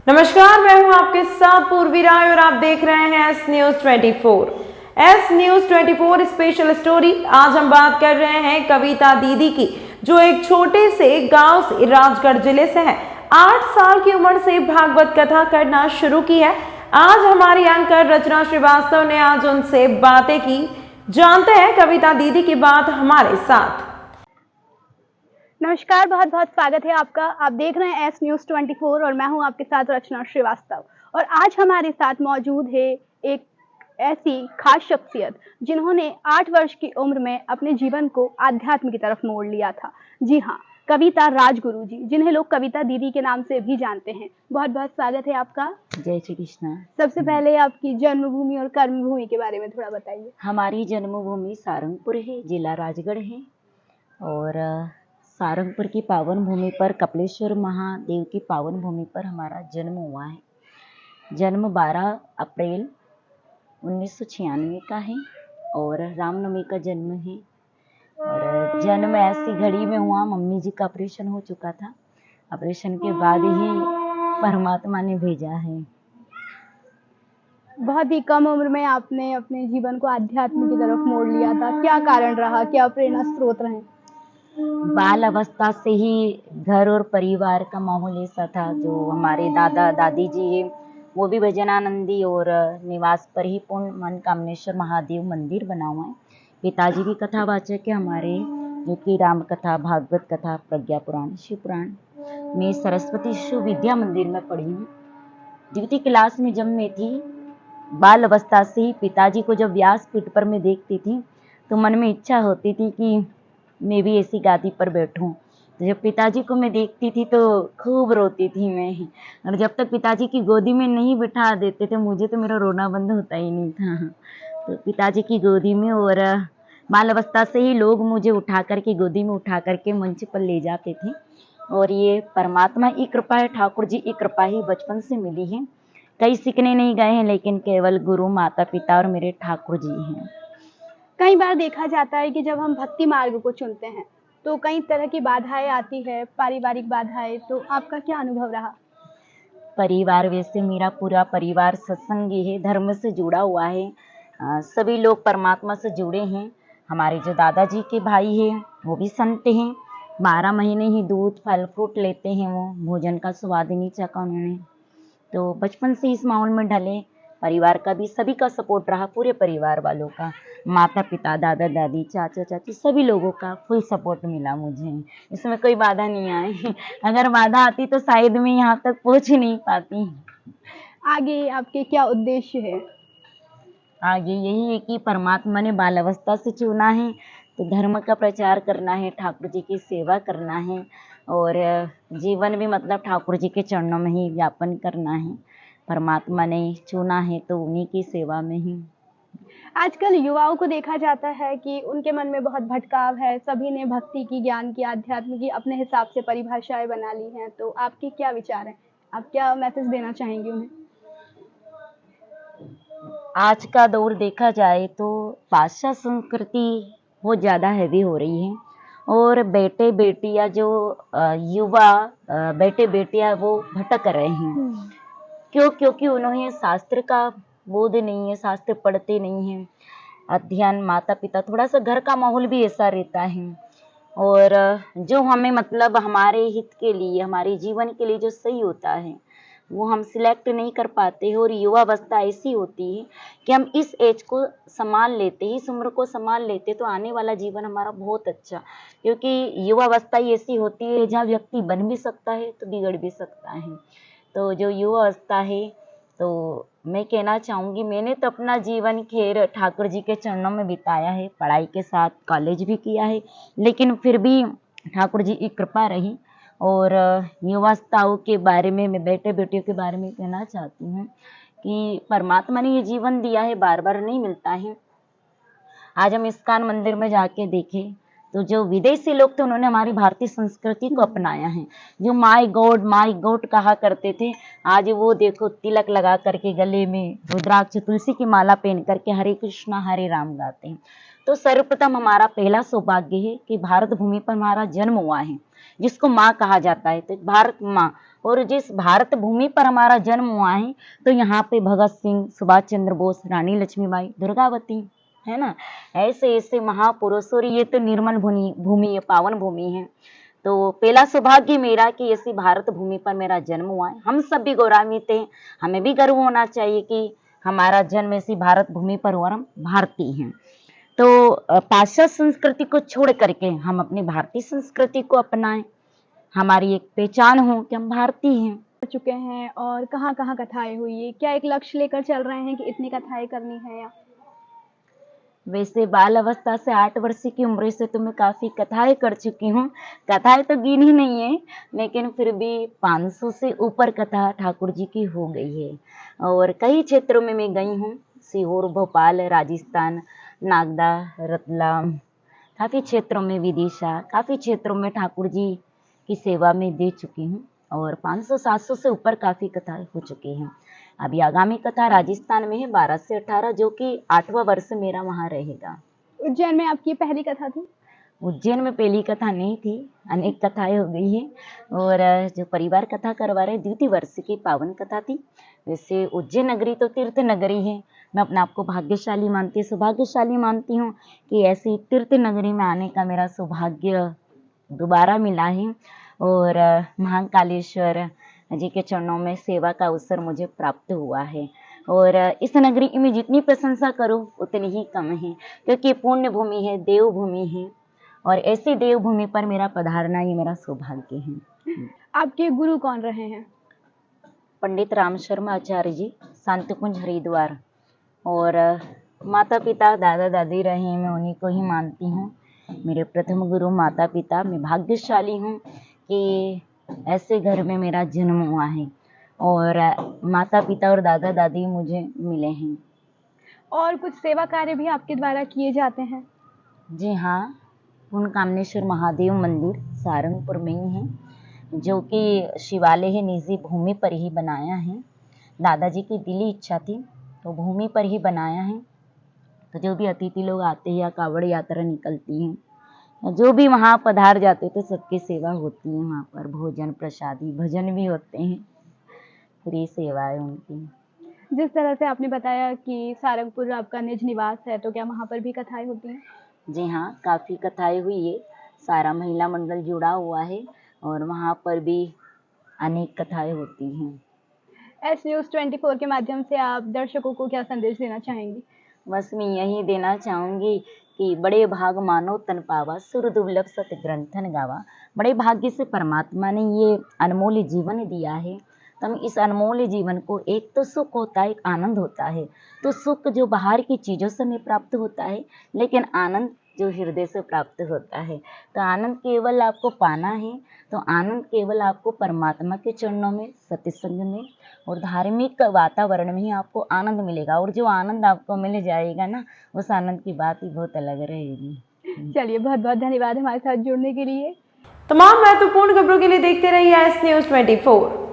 नमस्कार, मैं हूं आपके साथ पूर्वी राय और आप देख रहे हैं S news 24। S news 24 special story. आज हम बात कर रहे हैं कविता दीदी की, जो एक छोटे से गांव से राजगढ़ जिले से है। 8 साल की उम्र से भागवत कथा करना शुरू की है। आज हमारी एंकर रचना श्रीवास्तव ने आज उनसे बातें की। जानते हैं कविता दीदी की बात हमारे साथ। नमस्कार, बहुत बहुत स्वागत है आपका। आप देख रहे हैं एस न्यूज 24 और मैं हूं आपके साथ रचना श्रीवास्तव। और आज हमारे साथ मौजूद है एक ऐसी खास शख्सियत जिन्होंने 8 वर्ष की उम्र में अपने जीवन को आध्यात्म की तरफ मोड़ लिया था। जी हाँ, कविता राजगुरु जी, जिन्हें लोग कविता दीदी के नाम से भी जानते हैं। बहुत बहुत स्वागत है आपका। जय श्री कृष्णा। सबसे पहले आपकी जन्मभूमि और कर्मभूमि के बारे में थोड़ा बताइए। हमारी जन्मभूमि सारंगपुर है, जिला राजगढ़ है। और सारंगपुर की पावन भूमि पर, कपिलेश्वर महादेव की पावन भूमि पर हमारा जन्म हुआ है। जन्म 12 अप्रैल 1996 का है और रामनवमी का जन्म है। और जन्म ऐसी घड़ी में हुआ, मम्मी जी का ऑपरेशन हो चुका था। ऑपरेशन के बाद ही परमात्मा ने भेजा है। बहुत ही कम उम्र में आपने अपने जीवन को आध्यात्म की तरफ मोड़ लिया था। क्या कारण रहा, क्या प्रेरणा स्रोत रहे? बाल अवस्था से ही घर और परिवार का माहौल ऐसा था। जो हमारे दादा दादी जी है वो भी भजनानंदी और निवास पर ही पूर्ण मनकामनेश्वर महादेव मंदिर बना हुआ है। पिताजी भी कथावाचक है हमारे, जो कि राम कथा, भागवत कथा, प्रज्ञा पुराण, शिव पुराण। मैं सरस्वती शिशु विद्या मंदिर में पढ़ी हूँ। द्वितीय क्लास में जब मैं थी, बाल अवस्था से ही पिताजी को जब व्यासपीठ पर मैं देखती थी तो मन में इच्छा होती थी कि मैं भी ऐसी गादी पर बैठूं। तो जब पिताजी को मैं देखती थी तो खूब रोती थी मैं। और जब तक पिताजी की गोदी में नहीं बिठा देते थे, मुझे तो मेरा रोना बंद होता ही नहीं था। तो पिताजी की गोदी में, और बाल अवस्था से ही लोग मुझे उठा करके, गोदी में उठा करके मंच पर ले जाते थे। और ये परमात्मा की कृपा है, ठाकुर जी की कृपा ही बचपन से मिली है। कहीं सीखने नहीं गए हैं, लेकिन केवल गुरु, माता पिता और मेरे ठाकुर जी हैं। कई बार देखा जाता है कि जब हम भक्ति मार्ग को चुनते हैं तो कई तरह की बाधाएं आती है, पारिवारिक बाधाएं। तो आपका क्या अनुभव रहा? परिवार, वैसे मेरा पूरा परिवार सत्संगी है, धर्म से जुड़ा हुआ है। सभी लोग परमात्मा से जुड़े हैं। हमारे जो दादाजी के भाई हैं वो भी संत हैं। 12 महीने ही दूध फल फ्रूट लेते हैं वो, भोजन का स्वाद ही नहीं चखा उन्होंने। तो बचपन से इस माहौल में ढले। परिवार का भी, सभी का सपोर्ट रहा, पूरे परिवार वालों का, माता पिता, दादा दादी, चाचा चाची, सभी लोगों का फुल सपोर्ट मिला मुझे। इसमें कोई बाधा नहीं आई। अगर बाधा आती तो शायद मैं यहाँ तक पहुँच ही नहीं पाती। आगे आपके क्या उद्देश्य है? आगे यही है कि परमात्मा ने बाल अवस्था से चुना है तो धर्म का प्रचार करना है, ठाकुर जी की सेवा करना है, और जीवन भी मतलब ठाकुर जी के चरणों में ही व्यापन करना है। परमात्मा ने चुना है तो उन्हीं की सेवा में ही। आजकल युवाओं को देखा जाता है कि उनके मन में बहुत भटकाव है। सभी ने भक्ति की, ज्ञान की, आध्यात्म की अपने हिसाब से परिभाषाएं बना ली हैं। तो आपके क्या विचार हैं? आप क्या मैसेज देना चाहेंगे उन्हें? आज का दौर देखा जाए तो पाश्चात्य संस्कृति बहुत ज़्यादा हैवी हो रही है। और बेटे बेटियां जो युवा बेटे बेटियां वो भटक रहे हैं। क्यों? क्योंकि उन्हें शास्त्र का बोध नहीं है, शास्त्र पढ़ते नहीं हैं। अध्ययन, माता पिता, थोड़ा सा घर का माहौल भी ऐसा रहता है। और जो हमें मतलब हमारे हित के लिए, हमारे जीवन के लिए जो सही होता है वो हम सिलेक्ट नहीं कर पाते हैं। और युवा अवस्था ऐसी होती है कि हम इस एज को संभाल लेते, इस उम्र को संभाल लेते तो आने वाला जीवन हमारा बहुत अच्छा। क्योंकि युवा अवस्था ही ऐसी होती है जहाँ व्यक्ति बन भी सकता है तो बिगड़ भी सकता है। तो जो युवा अवस्था है, तो मैं कहना चाहूँगी, मैंने तो अपना जीवन खैर ठाकुर जी के चरणों में बिताया है, पढ़ाई के साथ कॉलेज भी किया है, लेकिन फिर भी ठाकुर जी की कृपा रही। और युवावस्थाओं के बारे में, मैं बेटे बेटियों के बारे में कहना चाहती हूँ कि परमात्मा ने ये जीवन दिया है, बार बार नहीं मिलता है। आज हम इस्कॉन मंदिर में जाके देखें तो जो विदेशी लोग थे उन्होंने हमारी भारतीय संस्कृति को अपनाया है। जो माय गॉड कहा करते थे, आज वो देखो तिलक लगा करके, गले में रुद्राक्ष, तुलसी की माला पहन करके हरे कृष्णा हरे राम गाते हैं। तो सर्वप्रथम हमारा पहला सौभाग्य है कि भारत भूमि पर हमारा जन्म हुआ है, जिसको माँ कहा जाता है, तो भारत माँ। और जिस भारत भूमि पर हमारा जन्म हुआ है, तो यहाँ पे भगत सिंह, सुभाष चंद्र बोस, रानी लक्ष्मीबाई, दुर्गावती, है ना, ऐसे ऐसे महापुरुष। और ये तो निर्मल भूमि है, पावन भूमि है। तो पहला सौभाग्य मेरा कि ऐसी भारत भूमि पर मेरा जन्म हुआ है। हम सब भी गौरवान्वित हैं, हमें भी गर्व होना चाहिए कि हमारा जन्म ऐसी भारत भूमि पर हुआ, हम भारतीय हैं। तो पाश्चात्य संस्कृति को छोड़ करके हम अपनी भारतीय संस्कृति को अपनाएं, हमारी एक पहचान हो कि हम भारतीय हैं। कर चुके हैं और कहाँ कहाँ कथाएं हुई है, क्या एक लक्ष्य लेकर चल रहे हैं कि इतनी कथाएं करनी है या? वैसे बाल अवस्था से 8 वर्ष की उम्र से तो मैं काफी कथाएं कर चुकी हूँ। कथाएं तो गिनी नहीं है, लेकिन फिर भी 500 से ऊपर कथा ठाकुर जी की हो गई है। और कई क्षेत्रों में मैं गई हूँ, सीहोर, भोपाल, राजस्थान, नागदा, रतलाम, काफी क्षेत्रों में, विदिशा, काफी क्षेत्रों में ठाकुर जी की सेवा में दे चुकी हूँ। और 500-700 से ऊपर काफी कथाएं हो चुकी हैं। अभी आगामी कथा राजस्थान में है 12 से 18, जो कि 8वां वर्ष मेरा वहाँ रहेगा। उज्जैन में आपकी पहली कथा थी? उज्जैन में पहली कथा नहीं थी, अनेक कथाएं हो गई हैं। और जो परिवार कथा करवा रहे, द्वितीय वर्ष की पावन कथा थी। वैसे उज्जैन नगरी तो तीर्थ नगरी है, मैं अपने आप को भाग्यशाली मानती, सौभाग्यशाली मानती हूँ कि ऐसी तीर्थ नगरी में आने का मेरा सौभाग्य दोबारा मिला है। और महाकालेश्वर जी के चरणों में सेवा का अवसर मुझे प्राप्त हुआ है। और इस नगरी की मैं जितनी प्रशंसा करूं उतनी ही कम है, क्योंकि पुण्य भूमि है, देवभूमि है। और ऐसी देवभूमि पर मेरा पधारना ये मेरा सौभाग्य है। आपके गुरु कौन रहे हैं? पंडित राम शर्मा आचार्य जी, शांतिकुंज, हरिद्वार। और माता पिता, दादा दादी रहे हैं, मैं उन्हीं को ही मानती हूँ। मेरे प्रथम गुरु माता पिता। मैं भाग्यशाली हूँ कि ऐसे घर में मेरा जन्म हुआ है और माता पिता और दादा दादी मुझे मिले हैं। और कुछ सेवा कार्य भी आपके द्वारा किए जाते हैं? जी हाँ, पुण्यकामनेश्वर महादेव मंदिर सारंगपुर में ही है, जो कि शिवालय है, निजी भूमि पर ही बनाया है। दादाजी की दिली इच्छा थी तो भूमि पर ही बनाया है। तो जो भी अतिथि लोग आते हैं या कावड़ यात्रा निकलती हैं, जो भी वहाँ पधार जाते तो सबकी सेवा होती है। वहाँ पर भोजन, प्रसादी, भजन भी होते हैं, फ्री सेवा है उनकी। जिस तरह से आपने बताया कि सारंगपुर आपका निज निवास है, तो क्या वहाँ पर भी कथाएं होती हैं? जी हाँ, काफ़ी कथाएं हुई है। सारा महिला मंडल जुड़ा हुआ है और वहाँ पर भी अनेक कथाएं होती हैं। एस न्यूज़ 24 के माध्यम से आप दर्शकों को क्या संदेश देना चाहेंगी? बस मैं यही देना चाहूँगी कि बड़े भाग मानो तन पावा, सुर दुर्लभ सत ग्रंथन गावा। बड़े भाग्य से परमात्मा ने ये अनमोल जीवन दिया है, तो हम इस अनमोल जीवन को, एक तो सुख होता है, एक आनंद होता है। तो सुख जो बाहर की चीज़ों से हमें प्राप्त होता है, लेकिन आनंद जो हृदय से प्राप्त होता है। तो आनंद केवल आपको पाना है, तो आनंद केवल आपको परमात्मा के चरणों में, सत्संग में और धार्मिक वातावरण में ही आपको आनंद मिलेगा। और जो आनंद आपको मिल जाएगा ना, उस आनंद की बात ही बहुत अलग रहेगी। चलिए, बहुत बहुत धन्यवाद हमारे साथ जुड़ने के लिए। तमाम महत्वपूर्ण खबरों के लिए देखते रहिए एस न्यूज़ 24।